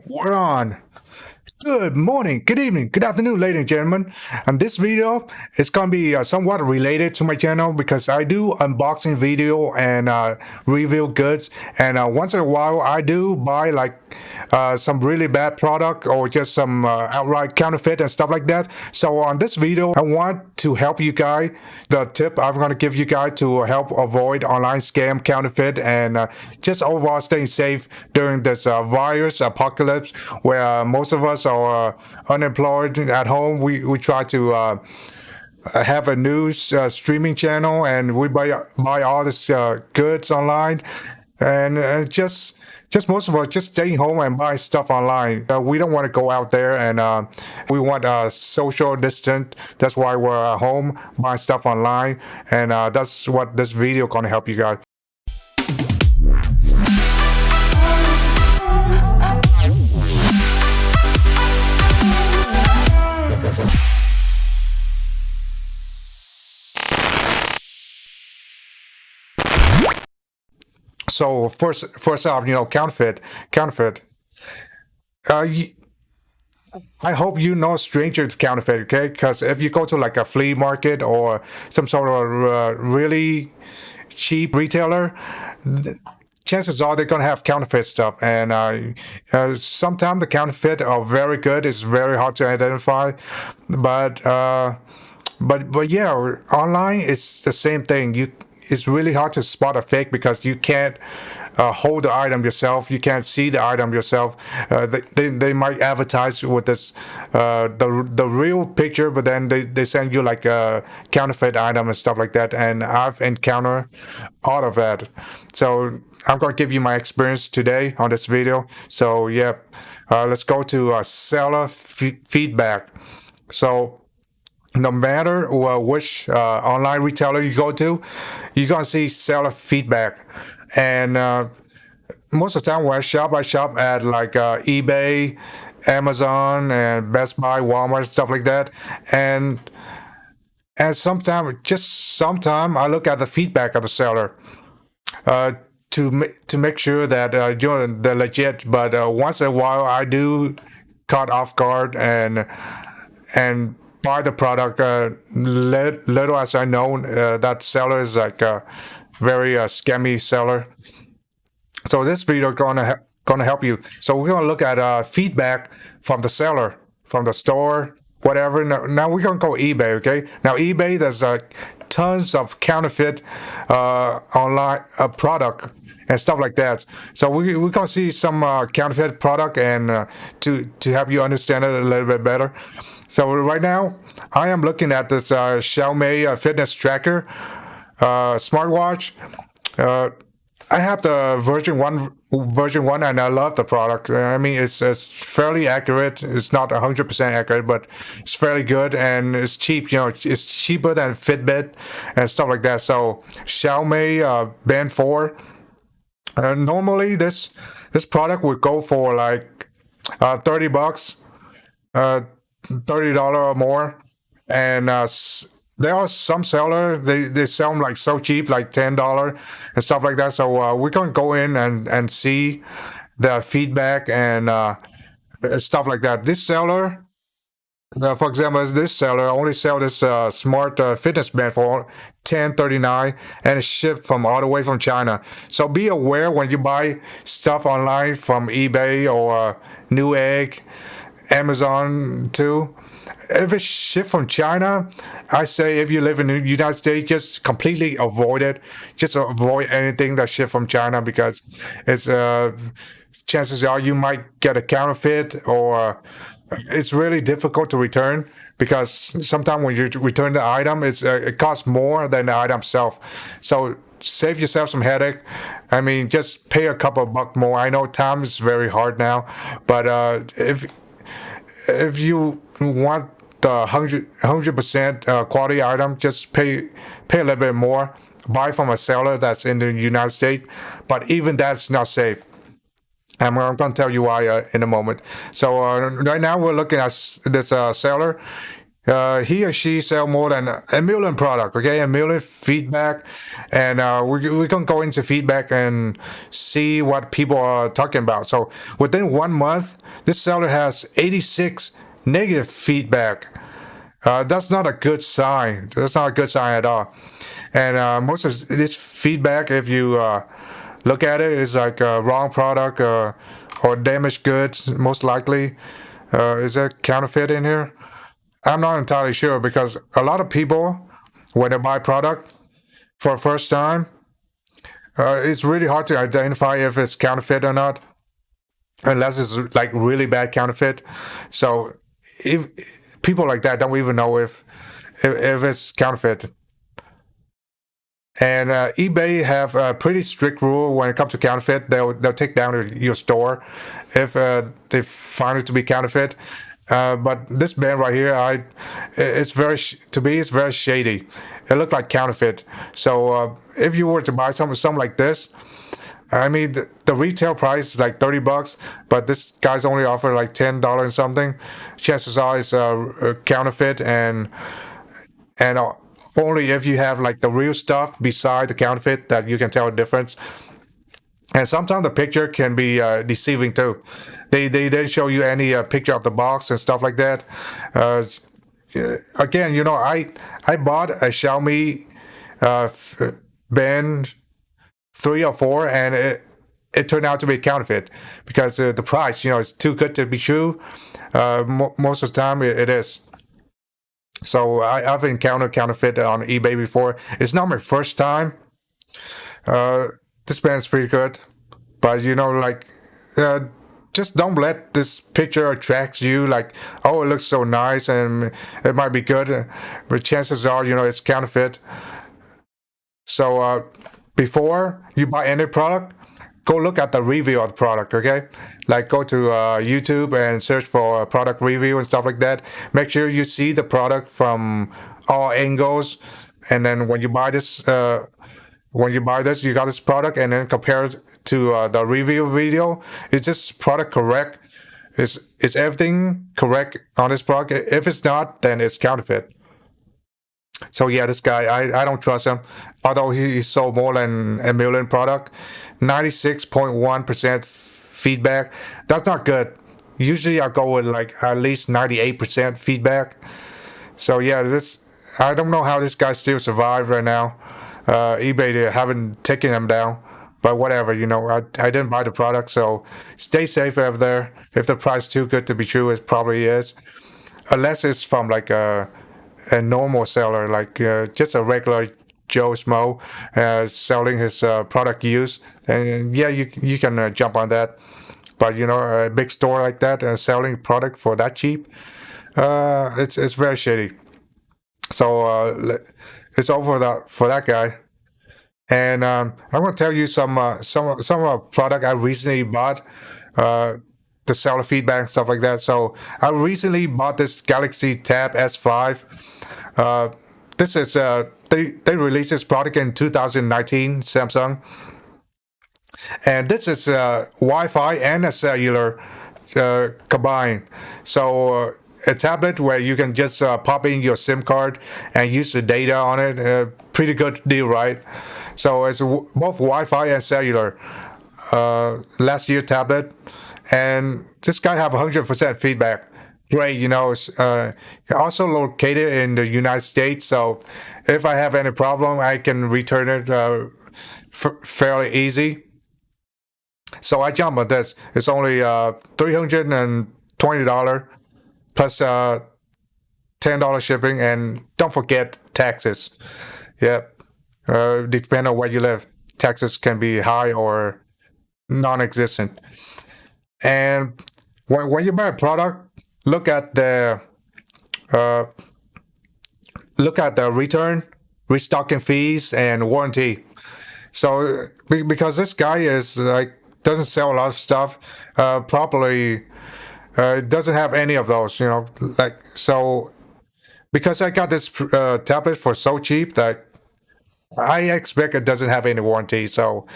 We're on. Good morning, good evening, good afternoon, ladies and gentlemen. And this video is going to be somewhat related to my channel because I do unboxing video and review goods. And once in a while, I do buy like some really bad product or just some outright counterfeit and stuff like that. So on this video, I want to help you guys. The tip I'm going to give you guys to help avoid online scam, counterfeit, and just overall staying safe during this virus apocalypse where most of us are unemployed at home. We try to have a news streaming channel, and we buy all this goods online, and just most of us just staying home and buy stuff online. We don't want to go out there, and we want social distance. That's why we're at home buying stuff online, and that's what this video gonna help you guys. So first off, counterfeit. Uh, y- I hope you know stranger to counterfeit, okay? Because if you go to like a flea market or some sort of really cheap retailer, chances are they're gonna have counterfeit stuff, and sometimes the counterfeit are very good. It's very hard to identify, but but yeah, online it's the same thing. It's really hard to spot a fake because you can't hold the item yourself. You can't see the item yourself. They might advertise with this the real picture, but then they send you like a counterfeit item and stuff like that. And I've encountered all of that. So I'm going to give you my experience today on this video. So yeah, let's go to seller feedback. So no matter which online retailer you go to, you're gonna see seller feedback. And most of the time when I shop at like eBay, Amazon, and Best Buy, Walmart, stuff like that. And sometime I look at the feedback of the seller uh, to make sure that you're the legit. But once in a while, I do caught off guard and buy the product. Little as I know, that seller is like a very scammy seller. So this video gonna help you. So we're gonna look at feedback from the seller, from the store, whatever. Now we're gonna go eBay. Okay. Now eBay, there's tons of counterfeit online product and stuff like that. So we're gonna see some counterfeit product and to help you understand it a little bit better. So right now, I am looking at this Xiaomi fitness tracker smartwatch. Uh, I have the version one, and I love the product. I mean, it's fairly accurate. It's not 100% accurate, but it's fairly good, and it's cheap. It's cheaper than Fitbit and stuff like that. So Xiaomi Band 4. Normally, this product would go for like $30, uh, $30 or more, and there are some sellers they sell them like so cheap, like $10 and stuff like that. So we're gonna go in and see the feedback and stuff like that. This seller, for example, this seller only sell this smart fitness band for 1039, and it's shipped from all the way from China. So be aware when you buy stuff online from eBay or Newegg, Amazon too. If it's shipped from China, I say if you live in the United States, just completely avoid it. Just avoid anything that's shipped from China because it's chances are you might get a counterfeit, or it's really difficult to return because sometimes when you return the item, it costs more than the item itself. So save yourself some headache. I mean, just pay a couple of bucks more. I know time is very hard now, but if you want the 100% quality item, just pay a little bit more. Buy from a seller that's in the United States, but even that's not safe. I'm going to tell you why in a moment. So right now we're looking at this seller. he or she sell more than a million product, okay, a million feedback, and we can go into feedback and see what people are talking about. So within 1 month, this seller has 86 negative feedback. That's not a good sign. That's not a good sign at all. And most of this feedback, if you look at it, is like a wrong product or damaged goods, most likely. Is there counterfeit in here? I'm not entirely sure because a lot of people, when they buy product for the first time, it's really hard to identify if it's counterfeit or not, unless it's like really bad counterfeit. So if people like that don't even know if it's counterfeit. And eBay have a pretty strict rule when it comes to counterfeit. They'll take down your store if they find it to be counterfeit. But this band right here, it's very to me it's very shady. It looked like counterfeit. So if you were to buy something like this, I mean the retail price is like $30, but this guy's only offer like $10 something. Chances are it's counterfeit, and only if you have like the real stuff beside the counterfeit that you can tell the difference. And sometimes the picture can be deceiving too. They didn't show you any picture of the box and stuff like that. Uh, Again, I bought a Xiaomi Band 3 or 4, and it turned out to be counterfeit because the price, is too good to be true. Most of the time, it is. So I've encountered counterfeit on eBay before. It's not my first time. Uh, this band's pretty good, but like, uh, just don't let this picture attract you. Like, oh, it looks so nice and it might be good, but chances are, it's counterfeit. So before you buy any product, go look at the review of the product, okay? Like go to YouTube and search for a product review and stuff like that. Make sure you see the product from all angles, and then when you buy this, you got this product, and then compare it to the review video. Is this product correct? Is everything correct on this product? If it's not, then it's counterfeit. So yeah, this guy, I don't trust him. Although he sold more than a million product, 96.1% feedback. That's not good. Usually I go with like at least 98% feedback. So yeah, this I don't know how this guy still survived right now. eBay they haven't taken him down, but whatever. I didn't buy the product, so stay safe out there. If the price too good to be true, it probably is. Unless it's from like a normal seller, like just a regular Joe Smo selling his product used, and yeah, you can jump on that. But a big store like that selling product for that cheap, it's very shady. So it's over for that guy. And I'm going to tell you some of the product I recently bought. Uh, the seller feedback and stuff like that. So I recently bought this Galaxy Tab S5. Uh, this is they released this product in 2019, Samsung, and this is Wi-Fi and a cellular combined. So a tablet where you can just pop in your SIM card and use the data on it. Pretty good deal, right? So it's both Wi-Fi and cellular. Last year tablet, and this guy have 100% feedback. Great, it's also located in the United States. So if I have any problem, I can return it fairly easy. So I jump on this. It's only $320 plus $10 shipping, and don't forget taxes. Yep. Depending on where you live, taxes can be high or non-existent. And when you buy a product, look at the uh, return, restocking fees, and warranty. So because this guy is like doesn't sell a lot of stuff properly, doesn't have any of those. Like so. Because I got this tablet for so cheap that I expect it doesn't have any warranty. So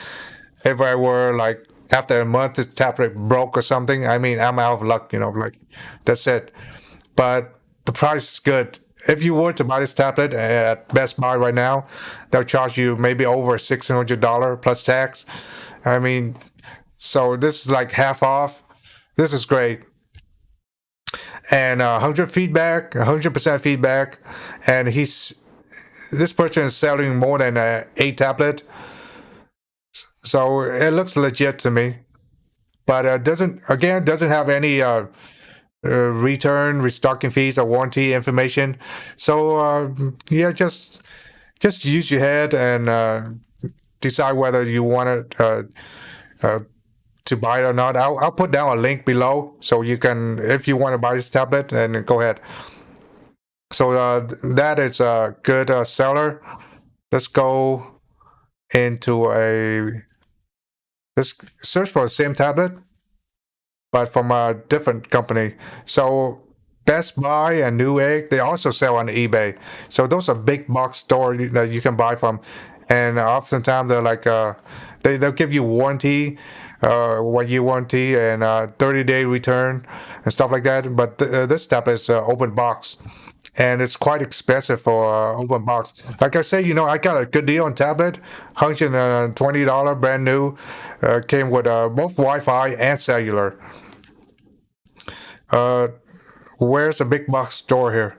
if I were like after a month this tablet broke or something, I mean I'm out of luck. Like that's it. But the price is good. If you were to buy this tablet at Best Buy right now, they'll charge you maybe over $600 plus tax. I mean, so this is like half off. This is great. And 100% feedback. And this person is selling more than eight tablet, so it looks legit to me. But doesn't have any return, restocking fees, or warranty information. So yeah, just use your head and decide whether you want it uh, to buy it or not. I'll put down a link below so you can, if you want to buy this tablet, and go ahead. So that is a good seller. Let's go into a let's search for the same tablet, but from a different company. So Best Buy and Newegg, they also sell on eBay. So those are big box store that you can buy from, and oftentimes they're like they'll give you warranty, 1 year warranty, and 30-day return and stuff like that. But this tablet is open box, and it's quite expensive for open box. Like I say, I got a good deal on tablet, $120 brand new, came with both Wi-Fi and cellular. Uh, where's the big box store here?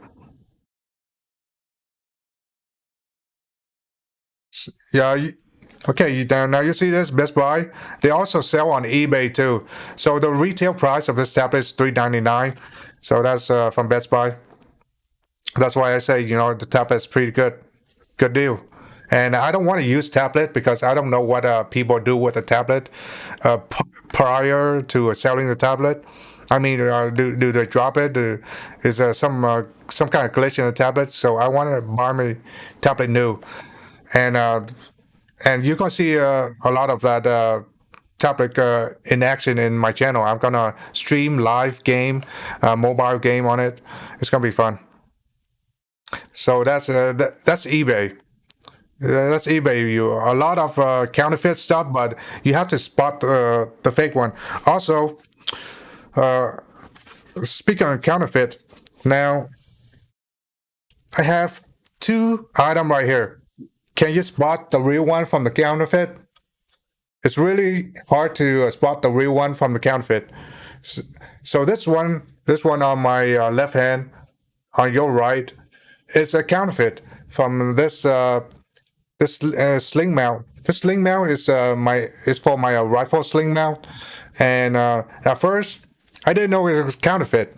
Yeah, okay. Now you see this Best Buy. They also sell on eBay too. So the retail price of this tablet is $399. So that's from Best Buy. That's why I say the tablet is pretty good deal. And I don't want to use tablet because I don't know what people do with the tablet prior to selling the tablet. I mean, do they drop it? Is there some kind of glitch in the tablet? So I want to buy my tablet new, and you can see a lot of that tablet in action in my channel. I'm gonna stream live game, mobile game on it. It's gonna be fun. So that's eBay. That's eBay. You a lot of counterfeit stuff, but you have to spot the fake one. Also, uh, speaking of counterfeit, now I have two items right here. Can you spot the real one from the counterfeit? It's really hard to spot the real one from the counterfeit. So, so this one on my left hand, on your right, is a counterfeit from this sling mount. This sling mount is for my rifle sling mount, and at first I didn't know it was counterfeit.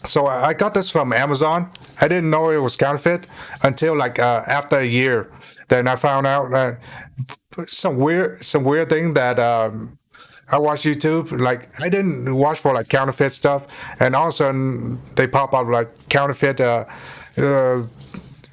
So I got this from Amazon. I didn't know it was counterfeit until like after a year. Then I found out some weird thing that I watched YouTube. Like I didn't watch for like counterfeit stuff, and all of a sudden they pop up like counterfeit. Uh,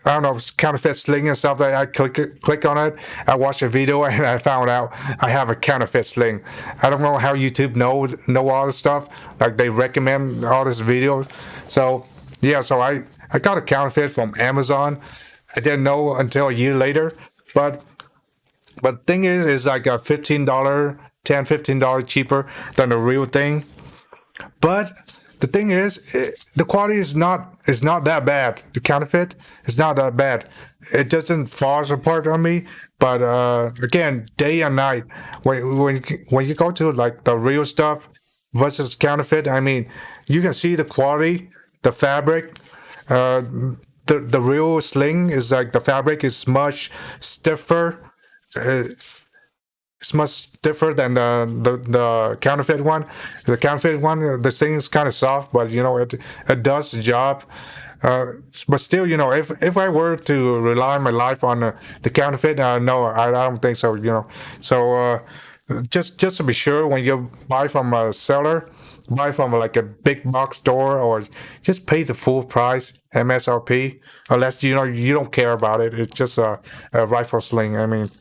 I don't know, counterfeit sling and stuff. That I click on it. I watched a video and I found out I have a counterfeit sling. I don't know how YouTube know all this stuff. Like they recommend all this videos. So yeah, so I got a counterfeit from Amazon. I didn't know until a year later. But the thing is like a $15, $10, $15 cheaper than the real thing. But the thing is, the quality is not that bad. The counterfeit is not that bad. It doesn't fall apart on me. But again, day and night, when you go to like the real stuff versus counterfeit, I mean, you can see the quality, the fabric. Uh, the real sling is like the fabric is much stiffer. Uh, it's much stiffer than the counterfeit one. The counterfeit one, the thing is kind of soft, but it does the job. Uh, but still, if I were to rely my life on the counterfeit, no, I don't think so. So just to be sure, when you buy from a seller, buy from like a big box store, or just pay the full price MSRP, unless you don't care about it. It's just a rifle sling. I mean.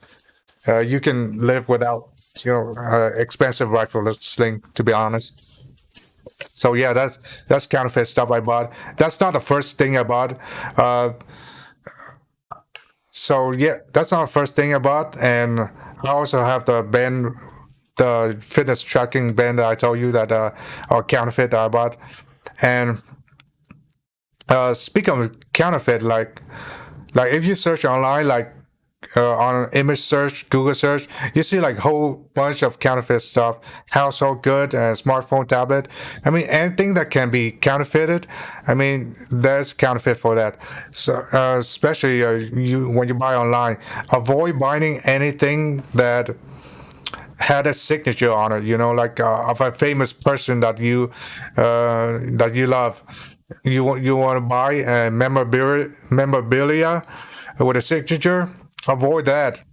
You can live without expensive rifle sling, to be honest. So yeah, that's counterfeit stuff I bought. That's not the first thing I bought. uh, so yeah, that's not the first thing I bought. And I also have the band, the fitness tracking band that I told you that or counterfeit that I bought. And Speaking of counterfeit, like if you search online, like on image search, Google search, you see like whole bunch of counterfeit stuff, household good and smartphone, tablet. I mean, anything that can be counterfeited, I mean, there's counterfeit for that. So especially you when you buy online, avoid buying anything that had a signature on it. You know, like of a famous person that you love. You want to buy a memorabilia with a signature. Avoid that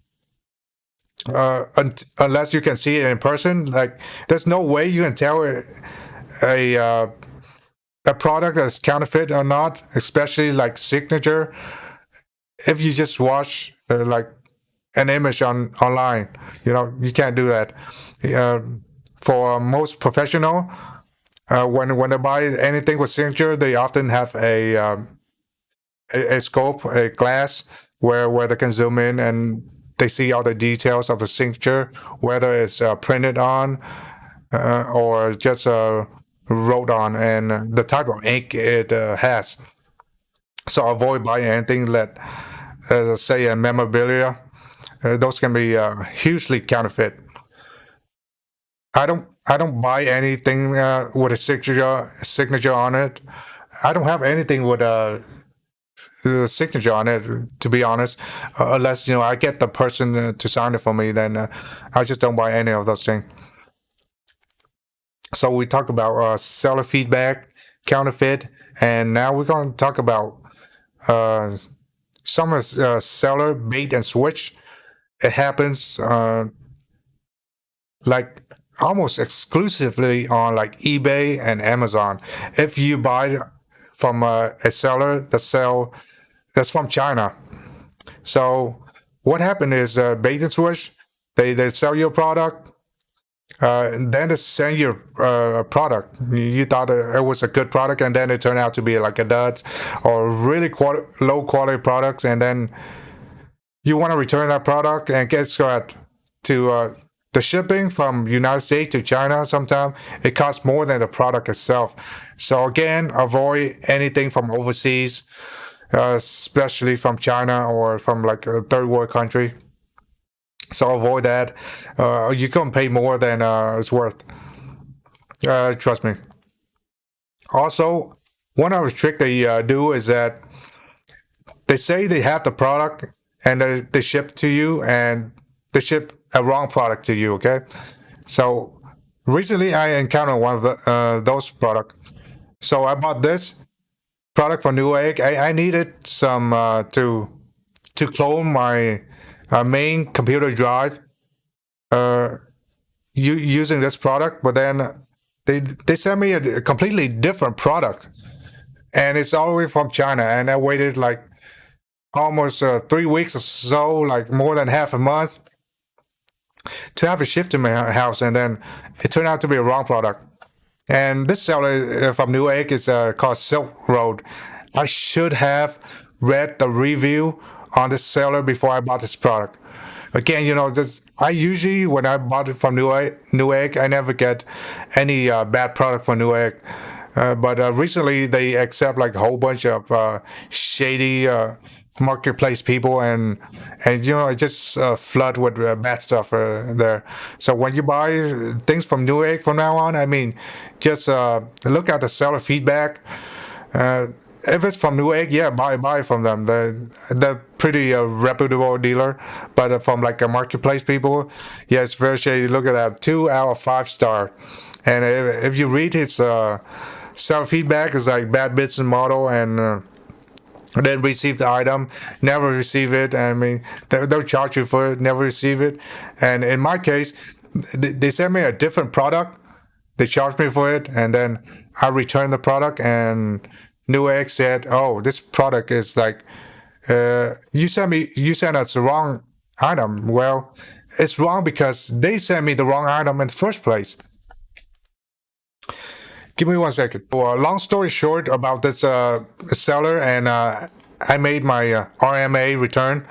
unless you can see it in person. Like, there's no way you can tell a uh, a product that's counterfeit or not, especially like signature. If you just watch like an image on online, you know, you can't do that. Uh, for most professional, when they buy anything with signature, they often have a scope, a glass where they can zoom in and they see all the details of the signature, whether it's printed on or just wrote on, and the type of ink it has. So avoid buying anything that, say, a memorabilia. Those can be hugely counterfeit. I don't buy anything with a signature on it. I don't have anything with a signature on it, to be honest. Unless I get the person to sign it for me, then I just don't buy any of those things. So we talk about seller feedback, counterfeit, and now we're going to talk about uh, some seller bait and switch. It happens like almost exclusively on like eBay and Amazon. If you buy from a seller that's from China, so what happened is bait and switch. They sell you a product, and then they send you a product. You thought it was a good product, and then it turned out to be like a dud or really low quality products, and then you want to return that product, and guess what? To the shipping from United States to China, sometimes it costs more than the product itself. So again, avoid anything from overseas, especially from China or from like a third world country. So avoid that. You can pay more than it's worth. Trust me. Also, one other trick they do is that they say they have the product and they ship to you, and they ship a wrong product to you. Okay, so recently I encountered one of those products. So I bought this product from Newegg. I needed some to clone my main computer drive uh, using this product, but then they sent me a completely different product, and it's all the way from China. And I waited like almost 3 weeks or so, like more than half a month, to have it shipped to my house, and then it turned out to be a wrong product. And this seller from Newegg is called Silk Road. I should have read the review on this seller before I bought this product. Again, I usually, when I bought it from Newegg, I never get any bad product from Newegg. But recently, they accept like a whole bunch of shady marketplace people, and it just flood with bad stuff there. So when you buy things from Newegg from now on, I mean, just look at the seller feedback. Uh, if it's from Newegg, yeah, buy from them. They're pretty reputable dealer. But from like a marketplace people, yeah, it's very shady. Look at that, 2 out of 5 star. And if you read his seller feedback, is like bad business model, and then receive the item, never receive it. I mean, they'll charge you for it, never receive it. And in my case, they sent me a different product. They charged me for it, and then I returned the product, and Newegg said, "Oh, this product is like you sent us the wrong item." Well, it's wrong because they sent me the wrong item in the first place. Give me 1 second. Long story short about this seller, and I made my RMA return,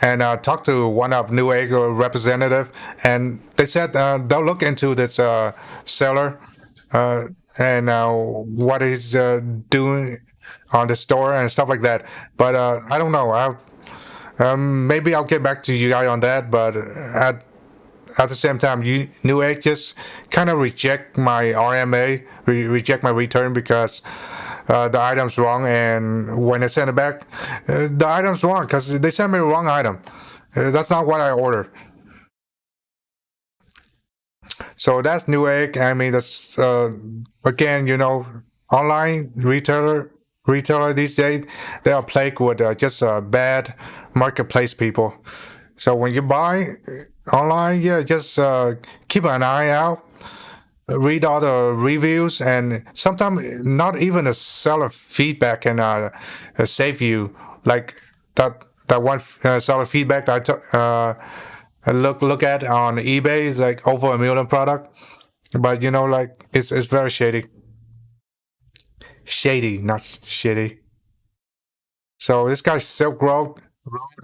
and talked to one of Newegg representative, and they said they'll look into this seller, uh, and what he's doing. on the store and stuff like that. But I don't know. Maybe I'll get back to you guys on that. But at the same time, Newegg just kind of reject my RMA, reject my return because the item's wrong, and when I send it back, the item's wrong because they sent me the wrong item. That's not what I ordered. So that's Newegg. I mean, that's again, online retailer these days, they are plagued with just bad marketplace people. So when you buy online, yeah, just keep an eye out, read all the reviews, and sometimes not even the seller feedback can save you. Like that one seller feedback that I look at on eBay is like over a million product, but like it's very shady, not shitty. So this guy Silk Road,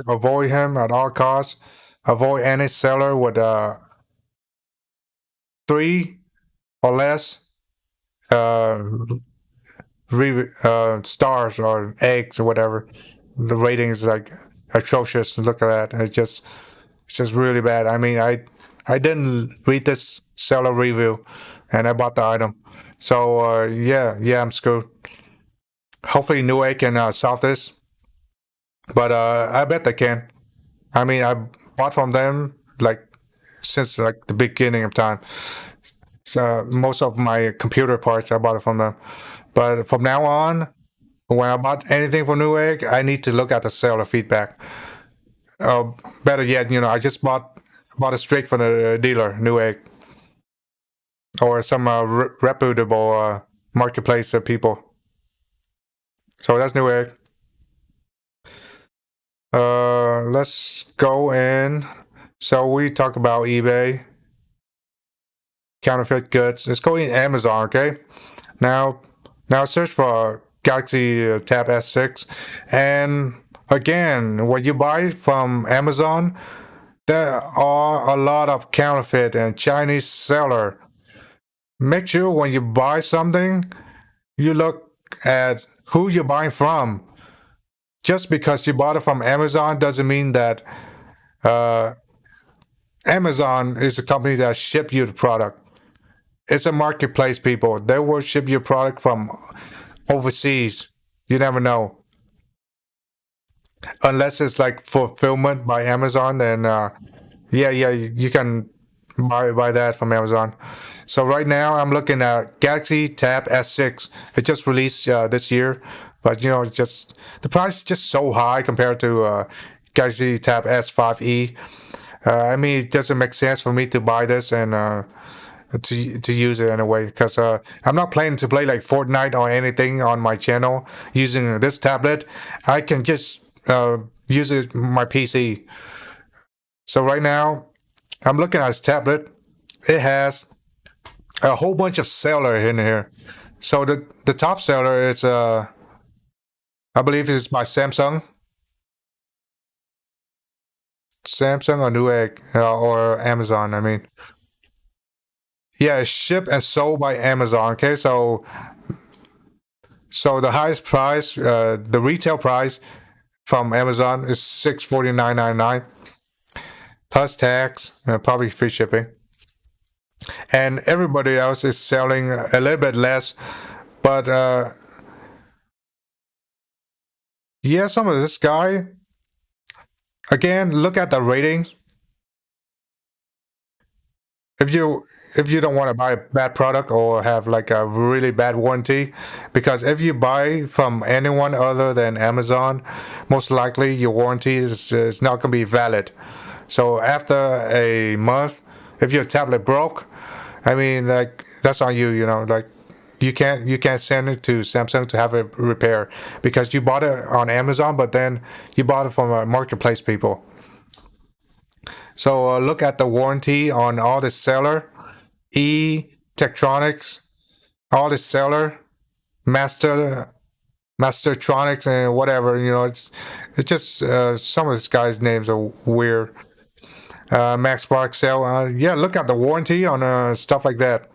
avoid him at all costs. Avoid any seller with three or less uh, stars or eggs or whatever. The rating is like atrocious. Look at that. It's just really bad. I mean, I didn't read this seller review, and I bought the item. So yeah, I'm screwed. Hopefully, Newegg can solve this, but I bet they can. I mean, I bought from them like since like the beginning of time. So most of my computer parts I bought it from them. But from now on, when I bought anything from Newegg, I need to look at the seller feedback. Uh, Better yet, I just bought it straight from the dealer, Newegg, or some reputable marketplace people. So that's Newegg. Let's go in. So we talk about eBay, counterfeit goods. Let's go in Amazon, okay? Now, now search for Galaxy Tab S6, and again, when you buy from Amazon, there are a lot of counterfeit and Chinese seller. Make sure when you buy something, you look at who you're buying from. Just because you bought it from Amazon doesn't mean that uh, Amazon is a company that ship you the product. It's a marketplace, people. They will ship your product from overseas. You never know. Unless it's like fulfillment by Amazon, then yeah, you can buy that from Amazon. So right now I'm looking at Galaxy Tab S6. It just released this year, but it's just the price is just so high compared to Galaxy Tab S5e. I mean, it doesn't make sense for me to buy this and to use it anyway because I'm not planning to play like Fortnite or anything on my channel using this tablet. I can just use it my PC. So right now I'm looking at this tablet. It has a whole bunch of seller in here. So the top seller is I believe it's by Samsung or Newegg or Amazon. I mean, yeah, it's shipped and sold by Amazon. Okay, so the highest price, the retail price from Amazon is 649.99 plus tax, probably free shipping. And everybody else is selling a little bit less, but yeah, some of this guy again. Look at the ratings. If you don't want to buy a bad product or have like a really bad warranty, because if you buy from anyone other than Amazon, most likely your warranty is not going to be valid. So after a month, if your tablet broke, I mean, like that's on you. Like you can't send it to Samsung to have it repaired because you bought it on Amazon, but then you bought it from a marketplace people. So look at the warranty on all the seller, E Tektronix, all the seller, Master Mastertronics and whatever. It's just some of these guys' names are weird. Max Spark Cell. Yeah, look at the warranty on stuff like that.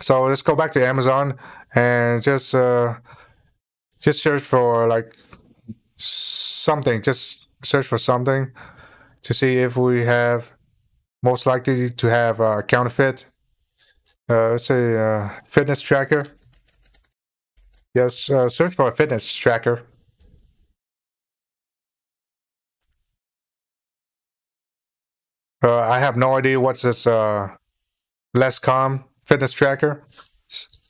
So let's go back to Amazon. and just search for like something. Just search for something to see if we have most likely to have a counterfeit. Let's say fitness tracker. Yes, search for a fitness tracker. I have no idea what's this less calm fitness tracker.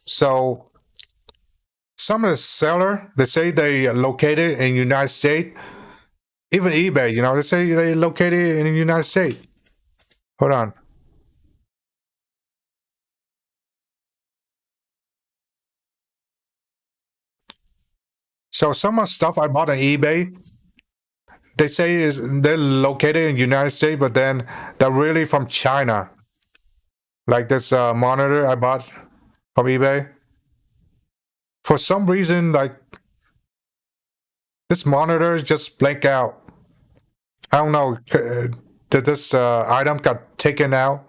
So some of the seller they say they located in United States, even eBay, they say they located in the United States. Hold on. So some of the stuff I bought on eBay, they say is they're located in United States, but then they're really from China. Like this monitor I bought from eBay. For some reason, like this monitor just blank out. I don't know. That this item got taken out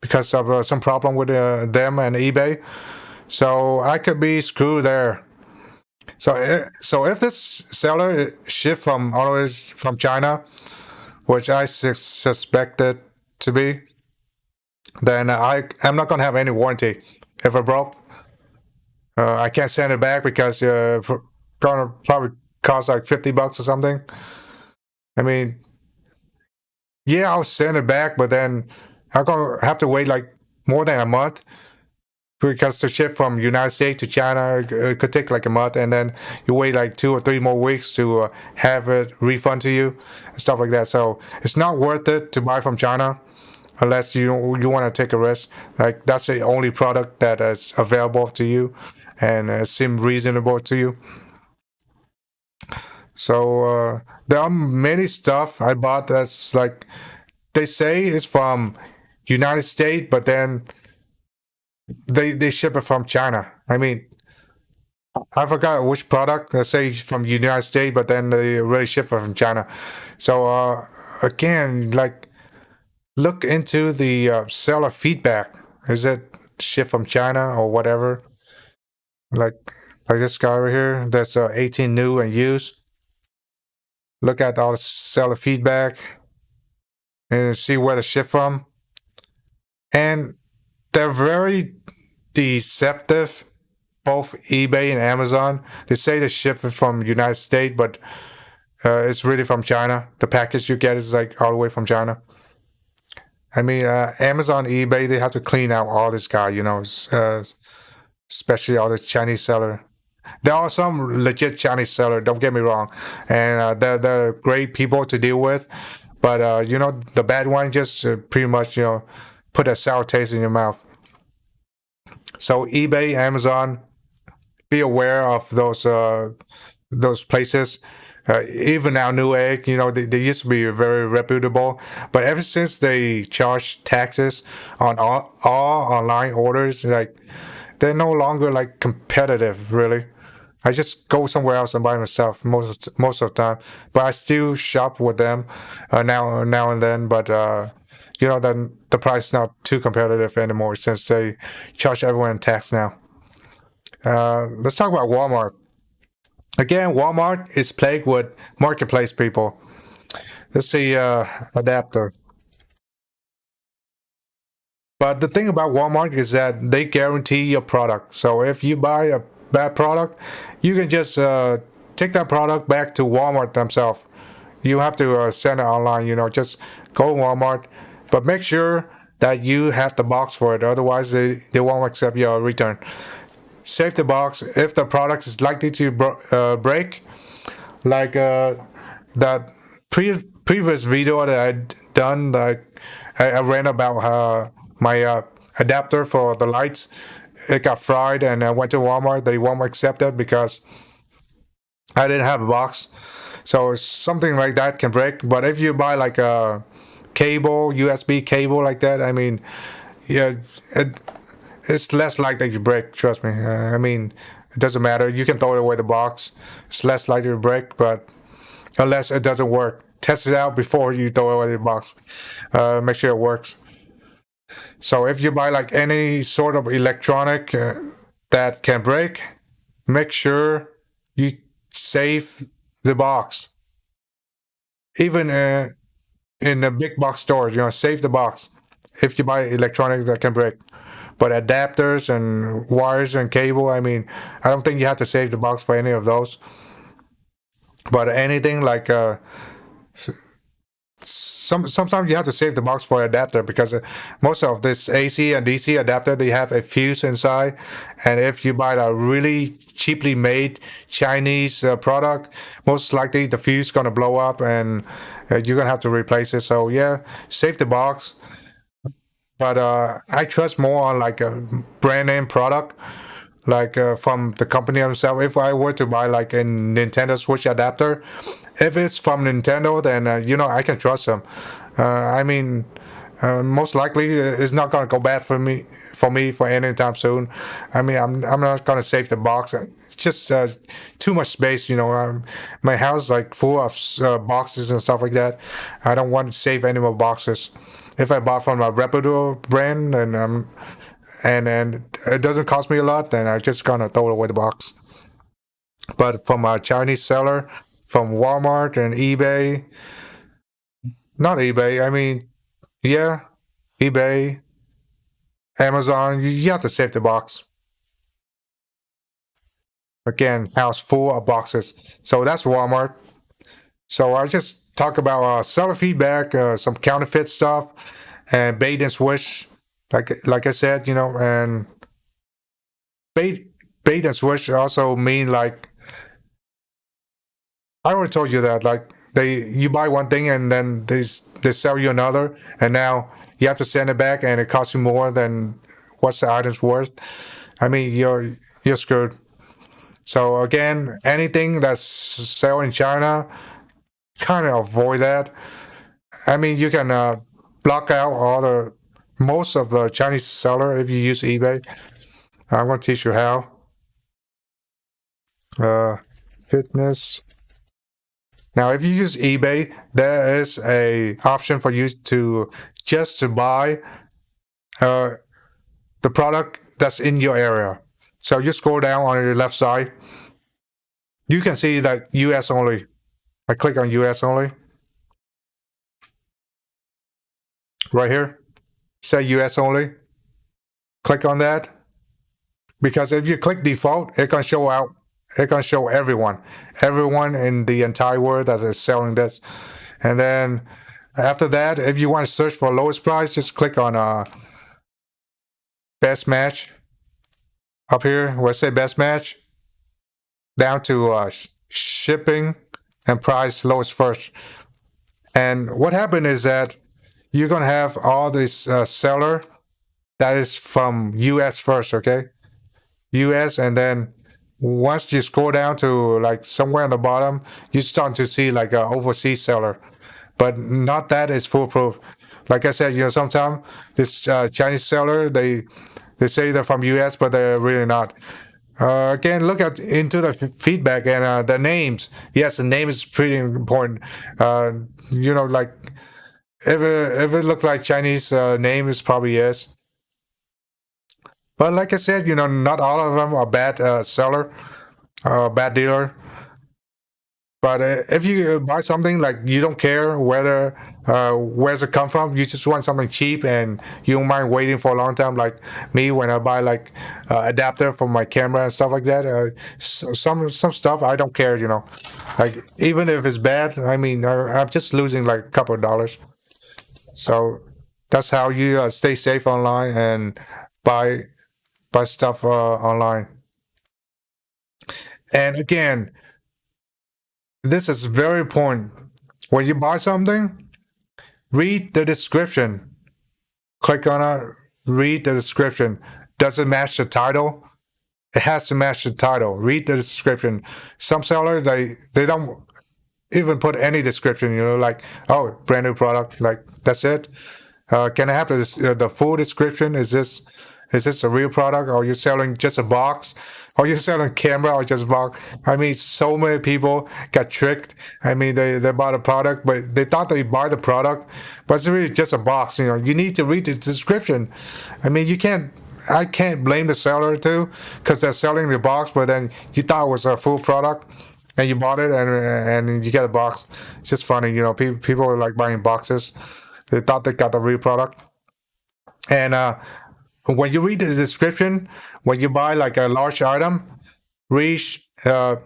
because of some problem with them and eBay. So I could be screwed there. So if this seller shipped from always from China, which I suspected to be, then I'm not gonna have any warranty. If it broke, I can't send it back because gonna probably cost like $50 or something. I mean, yeah, I'll send it back, but then I'm gonna have to wait like more than a month because to ship from United States to China it could take like a month, and then you wait like 2 or 3 more weeks to have it refund to you and stuff like that. So it's not worth it to buy from China unless you want to take a risk. Like that's the only product that is available to you and seem reasonable to you. So there are many stuff I bought that's like they say it's from United States, but then they ship it from China. I mean, I forgot which product. They say from United States, but then they really ship it from China. So again, like look into the seller feedback. Is it shipped from China or whatever? Like like this guy over here, that's 18 new and used. Look at all the seller feedback and see where they ship from. And they're very deceptive, both eBay and Amazon. They say they ship it from United States, but it's really from China. The package you get is like all the way from China. I mean, Amazon, eBay, they have to clean out all this guy, especially all the Chinese seller. There are some legit Chinese seller. Don't get me wrong, and they're great people to deal with. But the bad one just pretty much put a sour taste in your mouth. So eBay, Amazon, be aware of those places. Even now, Newegg, they used to be very reputable, but ever since they charge taxes on all online orders, like they're no longer like competitive, really. I just go somewhere else and buy myself most of the time, but I still shop with them now and then. But then the price is not too competitive anymore since they charge everyone tax now. Let's talk about Walmart. Again, Walmart is plagued with marketplace people. Let's see, adapter. But the thing about Walmart is that they guarantee your product. So if you buy a bad product, you can just take that product back to Walmart themselves. You have to send it online. Just go to Walmart, but make sure that you have the box for it. Otherwise, they won't accept your return. Save the box. If the product is likely to break, like that previous video that I done, like I ran about my adapter for the lights. It got fried, and I went to Walmart. They won't accept it because I didn't have a box. So something like that can break. But if you buy like a cable, USB cable like that, I mean, yeah, it, it's less likely to break. Trust me. I mean, it doesn't matter. You can throw away the box. It's less likely to break, but unless it doesn't work, test it out before you throw away the box. Make sure it works. So if you buy like any sort of electronic, that can break, make sure you save the box. Even in the big box stores, save the box if you buy electronics that can break. But adapters and wires and cable, I mean, I don't think you have to save the box for any of those. But anything like sometimes you have to save the box for adapter because most of this AC and DC adapter they have a fuse inside, and if you buy a really cheaply made Chinese product, most likely the fuse is gonna blow up and you're gonna have to replace it. So yeah, save the box. But I trust more on like a brand name product, like from the company themselves. If I were to buy like a Nintendo Switch adapter, if it's from Nintendo, then I can trust them. I mean, most likely it's not gonna go bad for any time soon. I mean, I'm not gonna save the box. It's just too much space. My house is like full of boxes and stuff like that. I don't want to save any more boxes. If I bought from a reputable brand and it doesn't cost me a lot, then I'm just gonna throw away the box. But from a Chinese seller, from Walmart and eBay, not eBay, I mean, yeah, eBay, Amazon, you have to save the box. Again, house full of boxes. So that's Walmart. So I just talk about seller feedback, some counterfeit stuff, and bait and switch. Like I said, and bait bait and switch also mean like I already told you that like you buy one thing and then they sell you another, and now you have to send it back and it costs you more than what's the item's worth. I mean, you're screwed. So again, anything that's sell in China, kind of avoid that. I mean, you can block out all the most of the Chinese seller if you use eBay. I'm going to teach you how. Uh, Fitness. Now, if you use eBay, there is a option for you to buy uh, the product that's in your area. So you scroll down on your left side, you can see that US only. I click on US only right here. Say US only. Click on that because if you click default, it can show out. It can show everyone in the entire world that is selling this. And then after that, if you want to search for lowest price, just click on best match up here. Where it say best match down to shipping and price lowest first. And what happened is that you're gonna have all this seller that is from US first, okay? US, and then once you scroll down to like somewhere on the bottom, you start to see like an overseas seller, but not that is foolproof. Like I said, sometimes this Chinese seller they say they're from US, but they're really not. Again, look at into the feedback and the names. Yes, the name is pretty important. Like if it look like Chinese name, it probably is. But like I said, not all of them are bad seller, bad dealer. But if you buy something like you don't care whether where's it come from, you just want something cheap and you don't mind waiting for a long time. Like me, when I buy like adapter for my camera and stuff like that, some stuff I don't care. Like even if it's bad, I mean I'm just losing like a couple of dollars. So that's how you stay safe online and buy buy stuff online. And again, this is very important. When you buy something, read the description. Click on it, read the description. Does it match the title? It has to match the title. Read the description. Some sellers they don't even put any description. Like brand new product. Like that's it. Can I have the full description? Is this a real product, or you selling just a box, or you selling camera, or just a box? I mean, so many people got tricked. I mean, they bought a product, but they thought they buy the product, but it's really just a box. You need to read the description. I mean, you can't I can't blame the seller too, because they're selling the box, but then you thought it was a full product, and you bought it, and you get a box. It's just funny, people are like buying boxes. They thought they got the real product, and when you read the description, when you buy like a large item, read uh,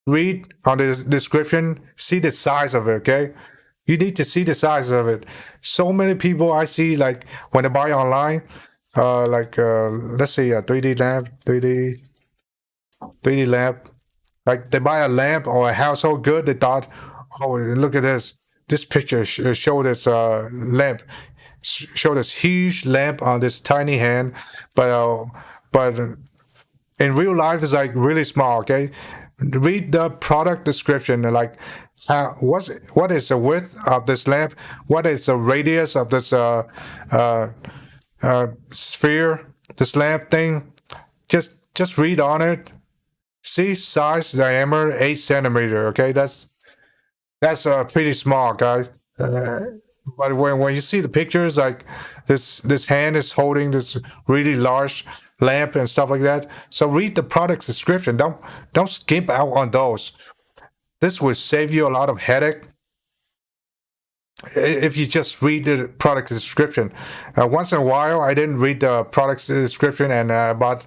read on the description, see the size of it. Okay, you need to see the size of it. So many people I see, like when they buy online, let's say a 3D lamp, 3D lamp. Like they buy a lamp or a household good, they thought, oh, look at this. This picture show this lamp, show this huge lamp on this tiny hand, but in real life it's like really small. Okay, read the product description, like what is the width of this lamp, what is the radius of this uh, sphere, this lamp thing. Just read on it. See size, diameter 8 centimeter. Okay, that's pretty small, guys. But when you see the pictures, like this hand is holding this really large lamp and stuff like that. So read the product description. Don't skimp out on those. This will save you a lot of headache if you just read the product description. Once in a while, I didn't read the product description, and I bought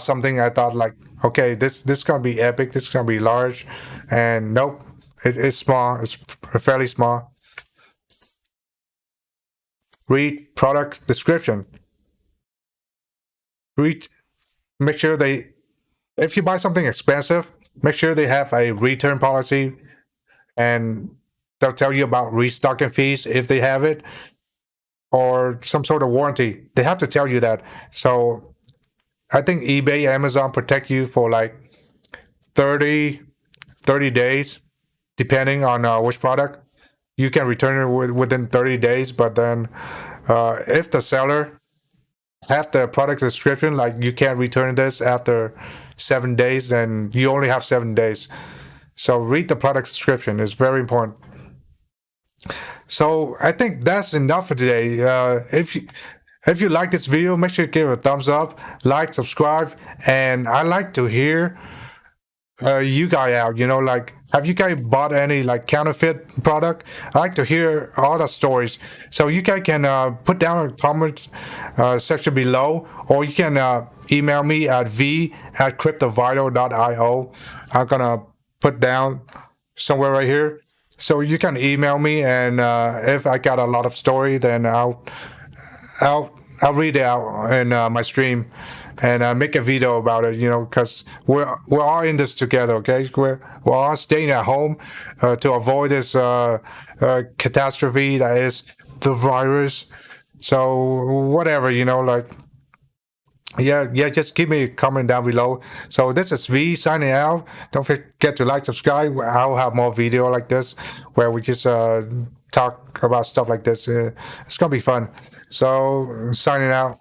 something. I thought like, okay, this gonna be epic. This is gonna be large, and nope, it's small. It's fairly small. Read product description. Read. Make sure they. If you buy something expensive, make sure they have a return policy, and they'll tell you about restocking fees if they have it, or some sort of warranty. They have to tell you that. So I think eBay, Amazon protect you for like 30, 30 days, depending on which product. You can return it within 30 days, but then if the seller have the product description, like you can't return this after 7 days, then you only have 7 days. So read the product description. It's very important. So I think that's enough for today. If you like this video, make sure to give it a thumbs up, like, subscribe, and I like to hear you guys out. Like, have you guys bought any like counterfeit product? I like to hear all the stories. So you guys can put down a comment section below, or you can email me at v@cryptovital.io. I'm gonna put down somewhere right here. So you can email me, and if I got a lot of story, then I'll I'll read it out in my stream, and make a video about it. Because we're all in this together. Okay, we're all staying at home to avoid this catastrophe that is the virus. So whatever, like. Yeah, just give me a comment down below. So this is V signing out. Don't forget to like, subscribe. I'll have more video like this where we just talk about stuff like this. It's gonna be fun. So signing out.